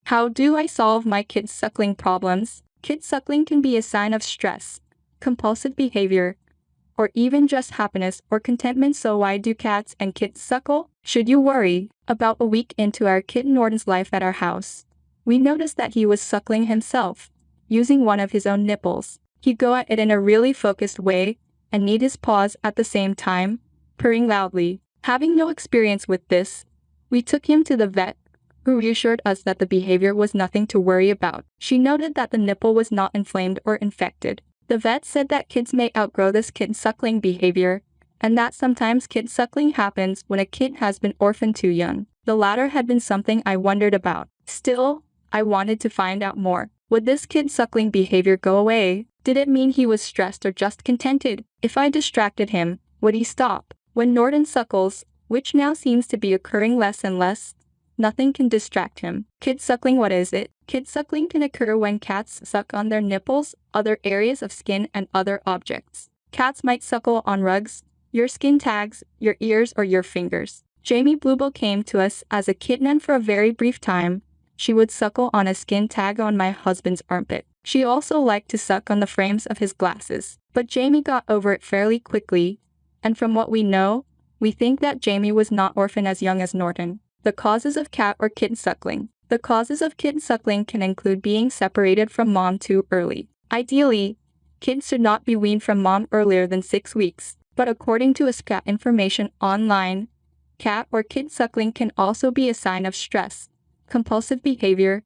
How do I solve my kid's suckling problems? Kid suckling can be a sign of stress, compulsive behavior, or even just happiness or contentment. So why do cats and kids suckle? Should you worry? About a week into our kitten Norton's life at our house, we noticed that he was suckling himself, using one of his own nipples. He'd go at it in a really focused way and knead his paws at the same time, purring loudly. Having no experience with this, we took him to the vet, who reassured us that the behavior was nothing to worry about. She noted that the nipple was not inflamed or infected. The vet said that kids may outgrow this kid suckling behavior, and that sometimes kid suckling happens when a kid has been orphaned too young. The latter had been something I wondered about. Still, I wanted to find out more. Would this kid suckling behavior go away? Did it mean he was stressed or just contented? If I distracted him, would he stop? When Norton suckles, which now seems to be occurring less and less, nothing can distract him. Kid suckling, what is it? Kid suckling can occur when cats suck on their nipples, other areas of skin, and other objects. Cats might suckle on rugs, your skin tags, your ears, or your fingers. Jamie Bluebell came to us as a kitten, and for a very brief time, she would suckle on a skin tag on my husband's armpit. She also liked to suck on the frames of his glasses. But Jamie got over it fairly quickly, and from what we know, we think that Jamie was not orphaned as young as Norton. The causes of cat or kitten suckling. The causes of kitten suckling can include being separated from mom too early. Ideally, kids should not be weaned from mom earlier than 6 weeks, but according to cat information online, cat or kid suckling can also be a sign of stress, compulsive behavior,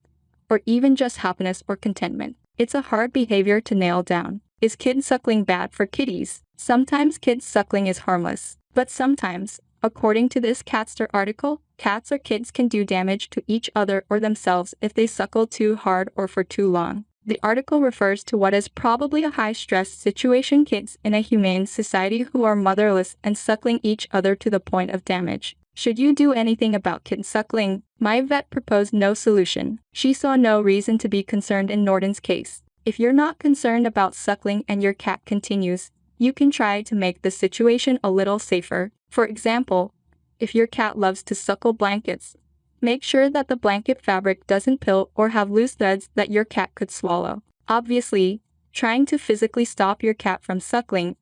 or even just happiness or contentment. It's a hard behavior to nail down. Is kid suckling bad for kitties? Sometimes kid suckling is harmless, but sometimes, according to this Catster article, cats or kids can do damage to each other or themselves if they suckle too hard or for too long. The article refers to what is probably a high-stress situation: kids in a humane society who are motherless and suckling each other to the point of damage. Should you do anything about kitten suckling? My vet proposed no solution. She saw no reason to be concerned in Norton's case. If you're not concerned about suckling and your cat continues, you can try to make the situation a little safer. For example, if your cat loves to suckle blankets, make sure that the blanket fabric doesn't pill or have loose threads that your cat could swallow. Obviously, trying to physically stop your cat from suckling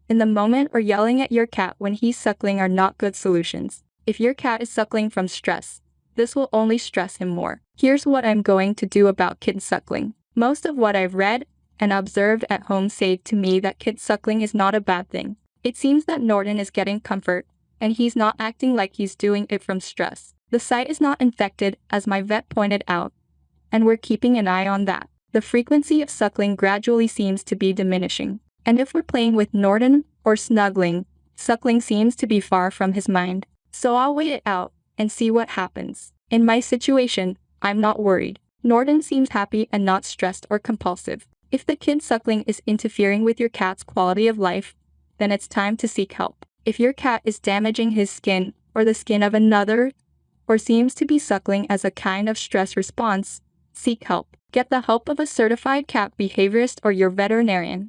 in the moment or yelling at your cat when he's suckling are not good solutions. If your cat is suckling from stress, this will only stress him more. Here's what I'm going to do about kid suckling. Most of what I've read and observed at home say to me that kid suckling is not a bad thing. It seems that Norton is getting comfort, and he's not acting like he's doing it from stress. The site is not infected, as my vet pointed out, and we're keeping an eye on that. The frequency of suckling gradually seems to be diminishing. And if we're playing with Norton or snuggling, suckling seems to be far from his mind. So I'll wait it out and see what happens. In my situation, I'm not worried. Norton seems happy and not stressed or compulsive. If the kid suckling is interfering with your cat's quality of life, then it's time to seek help. If your cat is damaging his skin or the skin of another, or seems to be suckling as a kind of stress response, seek help. Get the help of a certified cat behaviorist or your veterinarian.